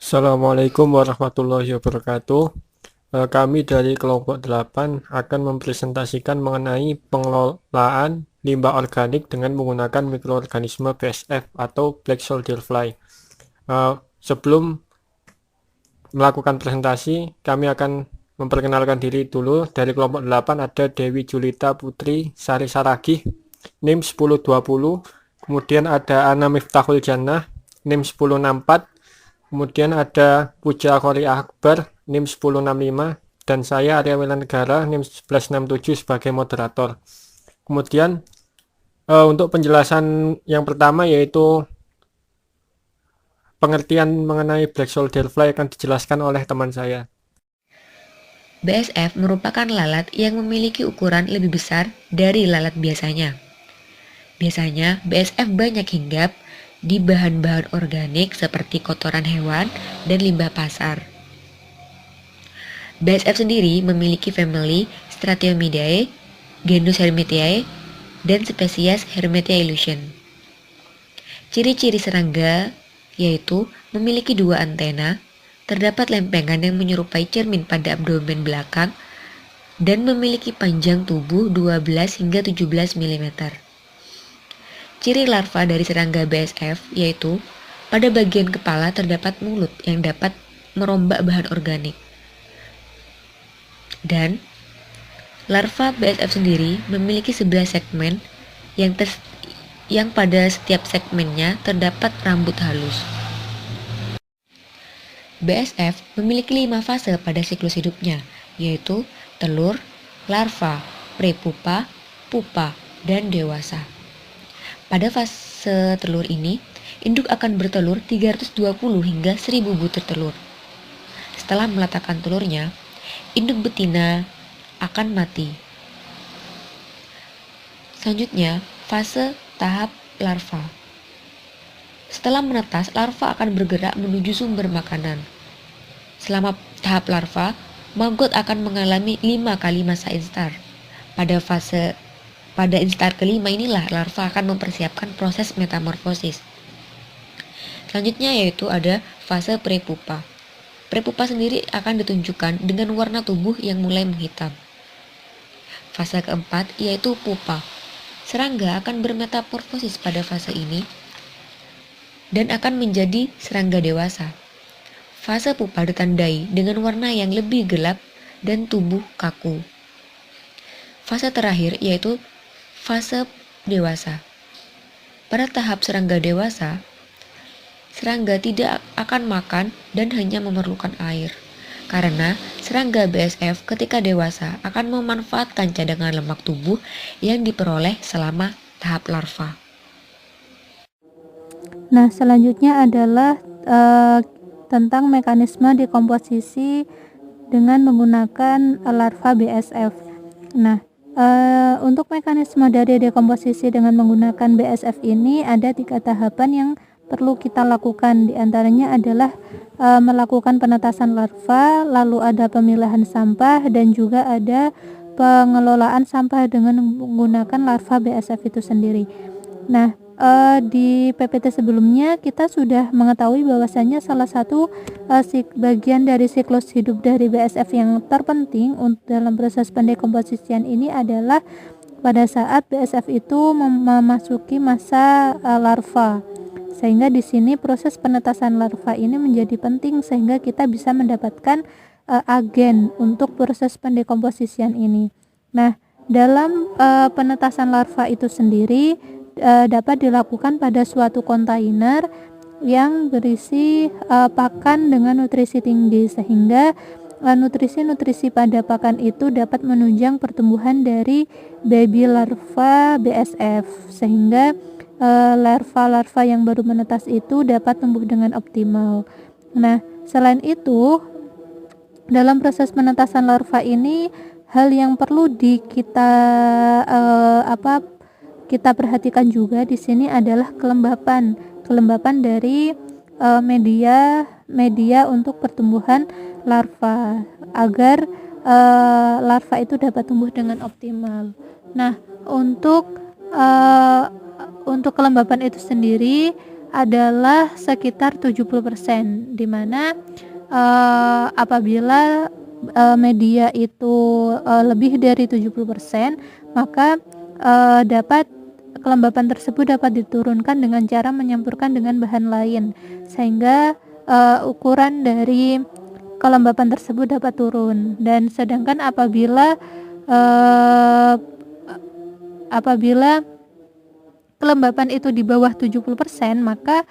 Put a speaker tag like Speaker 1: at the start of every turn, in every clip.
Speaker 1: Assalamualaikum warahmatullahi wabarakatuh. Kami dari kelompok 8 akan mempresentasikan mengenai pengelolaan limbah organik dengan menggunakan mikroorganisme BSF atau Black Soldier Fly. Sebelum melakukan presentasi, kami akan memperkenalkan diri dulu. Dari kelompok 8 ada Dewi Julita Putri Sari Saragih, NIM 1020. Kemudian ada Ana Miftahul Jannah, NIM 1064. Kemudian ada Puja Korea Akbar, NIM 1065, dan saya Arya Wilanegara, NIM 1167 sebagai moderator. Kemudian untuk penjelasan yang pertama yaitu pengertian mengenai Black Soldier Fly akan dijelaskan oleh teman saya.
Speaker 2: BSF merupakan lalat yang memiliki ukuran lebih besar dari lalat biasanya. Biasanya, BSF banyak hinggap di bahan-bahan organik seperti kotoran hewan dan limbah pasar. BSF sendiri memiliki family Stratiomyidae, genus Hermetiae, dan spesies Hermetia illusion. Ciri-ciri serangga yaitu memiliki dua antena, terdapat lempengan yang menyerupai cermin pada abdomen belakang, dan memiliki panjang tubuh 12 hingga 17 mm. Ciri larva dari serangga BSF yaitu pada bagian kepala terdapat mulut yang dapat merombak bahan organik. Dan larva BSF sendiri memiliki 11 segmen yang pada setiap segmennya terdapat rambut halus. BSF memiliki 5 fase pada siklus hidupnya, yaitu telur, larva, prepupa, pupa, dan dewasa. Pada fase telur ini, induk akan bertelur 320 hingga 1000 butir telur. Setelah meletakkan telurnya, induk betina akan mati. Selanjutnya, fase tahap larva. Setelah menetas, larva akan bergerak menuju sumber makanan. Selama tahap larva, maggot akan mengalami 5 kali masa instar. Pada instar kelima inilah larva akan mempersiapkan proses metamorfosis. Selanjutnya yaitu ada fase prepupa. Prepupa sendiri akan ditunjukkan dengan warna tubuh yang mulai menghitam. Fase keempat yaitu pupa. Serangga akan bermetamorfosis pada fase ini dan akan menjadi serangga dewasa. Fase pupa ditandai dengan warna yang lebih gelap dan tubuh kaku. Fase terakhir yaitu fase dewasa. Pada tahap serangga dewasa, serangga tidak akan makan dan hanya memerlukan air. Karena serangga BSF ketika dewasa akan memanfaatkan cadangan lemak tubuh yang diperoleh selama tahap larva.
Speaker 3: Nah, selanjutnya adalah tentang mekanisme dekomposisi dengan menggunakan larva BSF. Nah, untuk mekanisme dari dekomposisi dengan menggunakan BSF ini ada 3 tahapan yang perlu kita lakukan. Di antaranya adalah melakukan penetasan larva, lalu ada pemilahan sampah, dan juga ada pengelolaan sampah dengan menggunakan larva BSF itu sendiri. Nah, di PPT sebelumnya kita sudah mengetahui bahwasanya salah satu bagian dari siklus hidup dari BSF yang terpenting dalam proses pendekomposisian ini adalah pada saat BSF itu memasuki masa larva. Sehingga di sini proses penetasan larva ini menjadi penting sehingga kita bisa mendapatkan agen untuk proses pendekomposisian ini. Nah, dalam penetasan larva itu sendiri dapat dilakukan pada suatu kontainer yang berisi pakan dengan nutrisi tinggi sehingga nutrisi-nutrisi pada pakan itu dapat menunjang pertumbuhan dari baby larva BSF sehingga larva-larva yang baru menetas itu dapat tumbuh dengan optimal. Nah, selain itu dalam proses penetasan larva ini hal yang perlu kita perhatikan juga di sini adalah kelembapan dari media untuk pertumbuhan larva agar larva itu dapat tumbuh dengan optimal. Nah, untuk kelembapan itu sendiri adalah sekitar 70%, di mana apabila media itu lebih dari 70%, maka kelembapan tersebut dapat diturunkan dengan cara menyampurkan dengan bahan lain, sehingga ukuran dari kelembapan tersebut dapat turun. Dan sedangkan apabila kelembapan itu di bawah 70%, maka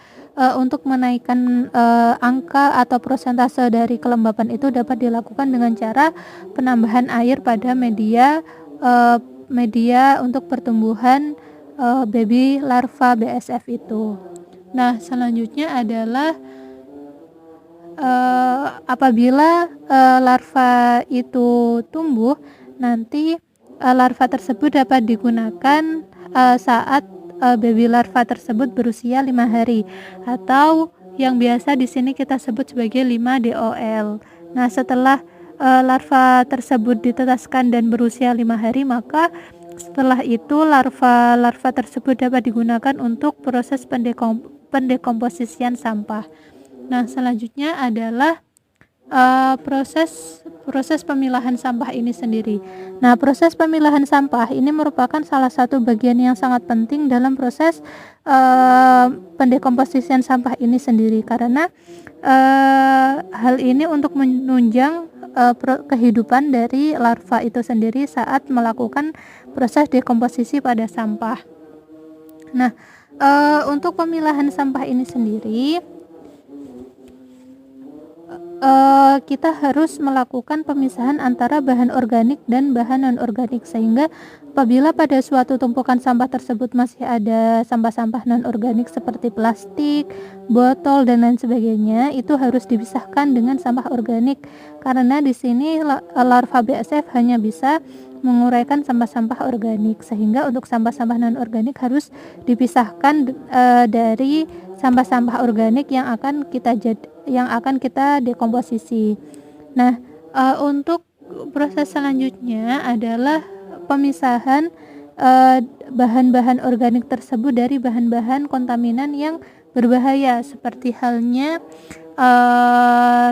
Speaker 3: untuk menaikkan angka atau persentase dari kelembapan itu dapat dilakukan dengan cara penambahan air pada media untuk pertumbuhan baby larva BSF itu. Nah, selanjutnya adalah apabila larva itu tumbuh, nanti larva tersebut dapat digunakan saat baby larva tersebut berusia 5 hari, atau yang biasa di sini kita sebut sebagai 5 DOL. Nah, setelah larva tersebut ditetaskan dan berusia 5 hari, maka setelah itu larva tersebut dapat digunakan untuk proses pendekomposisian sampah. Nah, selanjutnya adalah proses pemilahan sampah ini sendiri. Nah, proses pemilahan sampah ini merupakan salah satu bagian yang sangat penting dalam proses pendekomposisian sampah ini sendiri, karena hal ini untuk menunjang kehidupan dari larva itu sendiri saat melakukan proses dekomposisi pada sampah. Nah, untuk pemilahan sampah ini sendiri, kita harus melakukan pemisahan antara bahan organik dan bahan non-organik, sehingga apabila pada suatu tumpukan sampah tersebut masih ada sampah-sampah non-organik seperti plastik, botol, dan lain sebagainya, itu harus dipisahkan dengan sampah organik, karena di sini larva BSF hanya bisa menguraikan sampah-sampah organik, sehingga untuk sampah-sampah non-organik harus dipisahkan dari sampah-sampah organik yang akan kita dekomposisi. Nah, untuk proses selanjutnya adalah pemisahan bahan-bahan organik tersebut dari bahan-bahan kontaminan yang berbahaya, seperti halnya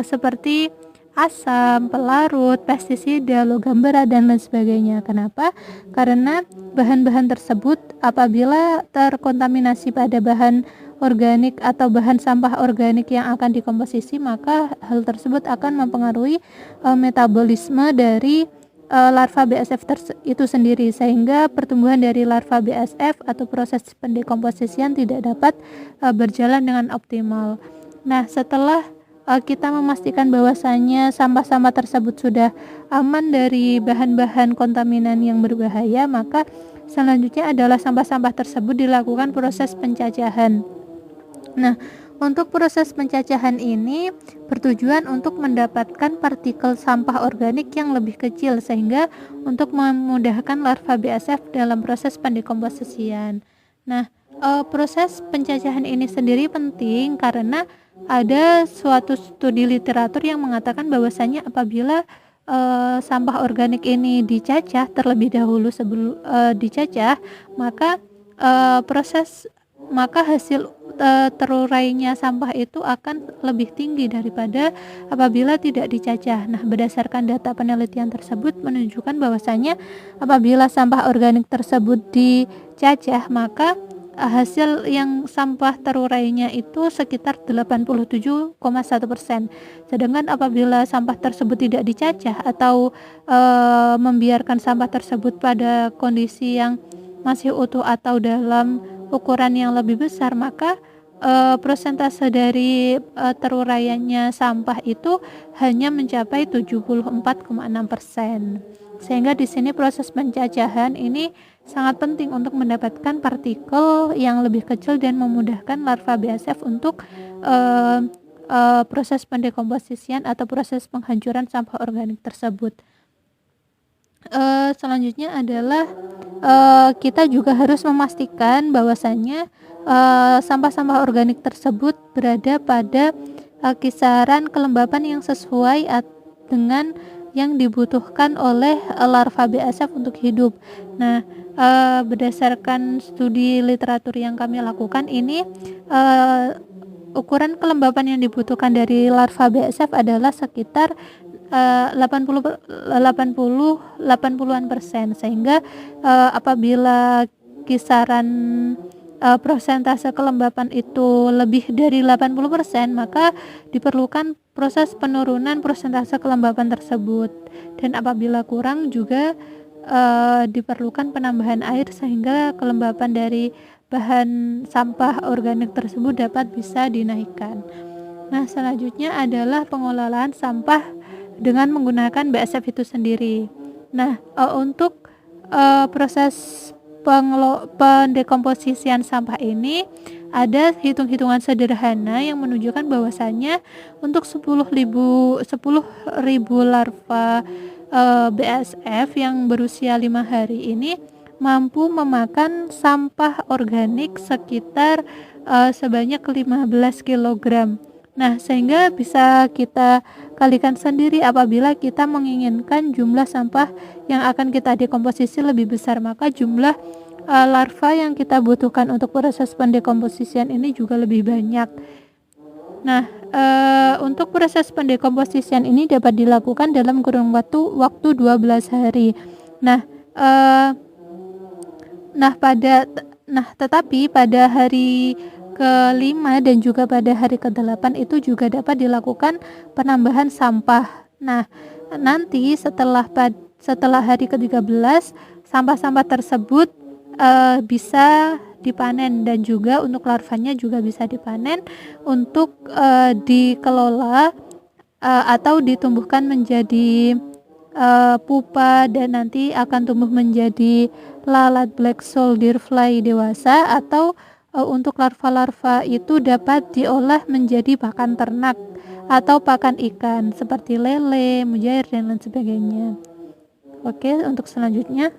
Speaker 3: seperti asam, pelarut, pestisida, logam berat, dan lain sebagainya. Kenapa? Karena bahan-bahan tersebut apabila terkontaminasi pada bahan organik atau bahan sampah organik yang akan dikomposisi, maka hal tersebut akan mempengaruhi metabolisme dari larva BSF itu sendiri, sehingga pertumbuhan dari larva BSF atau proses pendekomposisian tidak dapat berjalan dengan optimal. Nah, setelah kita memastikan bahwasannya sampah-sampah tersebut sudah aman dari bahan-bahan kontaminan yang berbahaya, maka selanjutnya adalah sampah-sampah tersebut dilakukan proses pencacahan. Nah, untuk proses pencacahan ini bertujuan untuk mendapatkan partikel sampah organik yang lebih kecil, sehingga untuk memudahkan larva BSF dalam proses pendekomposisian. Nah, proses pencacahan ini sendiri penting karena ada suatu studi literatur yang mengatakan bahwasanya apabila sampah organik ini dicacah terlebih dahulu sebelum dicacah, maka hasil terurainya sampah itu akan lebih tinggi daripada apabila tidak dicacah. Nah, berdasarkan data penelitian tersebut menunjukkan bahwasanya apabila sampah organik tersebut dicacah, maka hasil yang sampah terurainya itu sekitar 87,1%. Sedangkan apabila sampah tersebut tidak dicacah atau membiarkan sampah tersebut pada kondisi yang masih utuh atau dalam ukuran yang lebih besar, maka persentase dari teruraiannya sampah itu hanya mencapai 74,6%. Sehingga di sini proses pencacahan ini sangat penting untuk mendapatkan partikel yang lebih kecil dan memudahkan larva BSF untuk proses pendekomposisian atau proses penghancuran sampah organik tersebut. Selanjutnya adalah kita juga harus memastikan bahwasannya sampah-sampah organik tersebut berada pada kisaran kelembapan yang sesuai dengan yang dibutuhkan oleh larva BASF untuk hidup. Nah, berdasarkan studi literatur yang kami lakukan ini, ukuran kelembapan yang dibutuhkan dari larva BASF adalah sekitar 80-80-80-an persen, sehingga apabila kisaran persentase kelembapan itu lebih dari 80%, maka diperlukan proses penurunan persentase kelembapan tersebut, dan apabila kurang juga diperlukan penambahan air sehingga kelembapan dari bahan sampah organik tersebut dapat bisa dinaikkan. Nah, selanjutnya adalah pengelolaan sampah dengan menggunakan BASF itu sendiri. Nah, untuk proses pendekomposisian sampah ini ada hitung-hitungan sederhana yang menunjukkan bahwasannya untuk 10.000 larva BASF yang berusia 5 hari ini mampu memakan sampah organik sekitar sebanyak 15 kg. Nah, sehingga bisa kita kalikan sendiri apabila kita menginginkan jumlah sampah yang akan kita dekomposisi lebih besar, maka jumlah larva yang kita butuhkan untuk proses pendekomposisian ini juga lebih banyak. Nah, untuk proses pendekomposisian ini dapat dilakukan dalam kurun waktu 12 hari. Tetapi pada hari ke-5 dan juga pada hari ke-8 itu juga dapat dilakukan penambahan sampah. Nah, nanti setelah hari ke-13, sampah-sampah tersebut bisa dipanen, dan juga untuk larvanya juga bisa dipanen untuk dikelola atau ditumbuhkan menjadi pupa, dan nanti akan tumbuh menjadi lalat black soldier fly dewasa, atau untuk larva-larva itu dapat diolah menjadi pakan ternak atau pakan ikan seperti lele, mujair, dan lain sebagainya. Oke, untuk selanjutnya.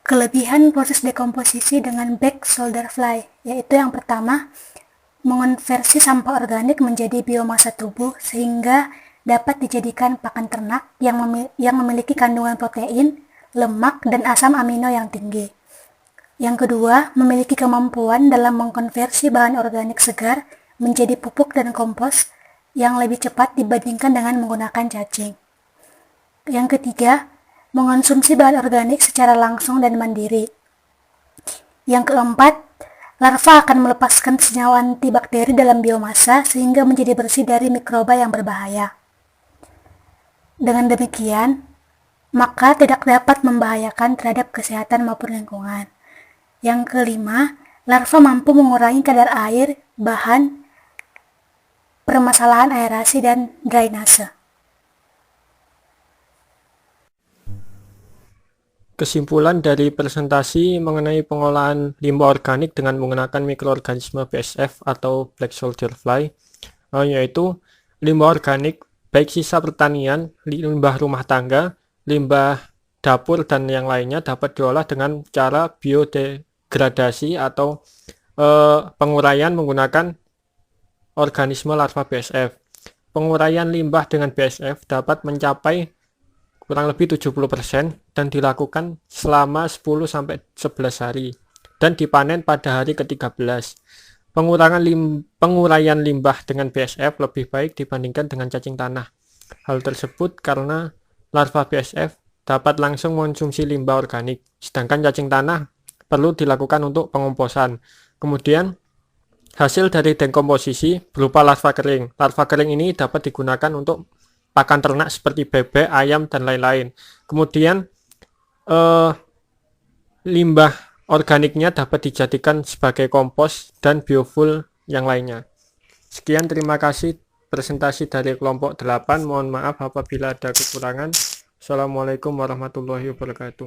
Speaker 4: Kelebihan proses dekomposisi dengan black soldier fly, yaitu yang pertama, mengonversi sampah organik menjadi biomasa tubuh sehingga dapat dijadikan pakan ternak yang memiliki kandungan protein, lemak, dan asam amino yang tinggi. Yang kedua, memiliki kemampuan dalam mengkonversi bahan organik segar menjadi pupuk dan kompos yang lebih cepat dibandingkan dengan menggunakan cacing. Yang ketiga, mengonsumsi bahan organik secara langsung dan mandiri. Yang keempat, larva akan melepaskan senyawa antibakteri dalam biomasa sehingga menjadi bersih dari mikroba yang berbahaya. Dengan demikian, maka tidak dapat membahayakan terhadap kesehatan maupun lingkungan. Yang kelima, larva mampu mengurangi kadar air, bahan, permasalahan aerasi, dan drainase.
Speaker 1: Kesimpulan dari presentasi mengenai pengolahan limbah organik dengan menggunakan mikroorganisme BASF atau Black Soldier Fly, yaitu limbah organik baik sisa pertanian, limbah rumah tangga, limbah dapur, dan yang lainnya dapat diolah dengan cara biodegradasi atau penguraian menggunakan organisme larva BASF. Penguraian limbah dengan BASF dapat mencapai kurang lebih 70% dan dilakukan selama 10-11 hari dan dipanen pada hari ke-13. Penguraian limbah dengan BASF lebih baik dibandingkan dengan cacing tanah. Hal tersebut karena larva BASF dapat langsung mengonsumsi limbah organik, sedangkan cacing tanah perlu dilakukan untuk pengomposan. Kemudian hasil dari dekomposisi berupa larva kering. Larva kering ini dapat digunakan untuk pakan ternak seperti bebek, ayam, dan lain-lain. Kemudian limbah organiknya dapat dijadikan sebagai kompos dan biofuel yang lainnya. Sekian, terima kasih presentasi dari kelompok 8. Mohon maaf apabila ada kekurangan. Assalamualaikum warahmatullahi wabarakatuh.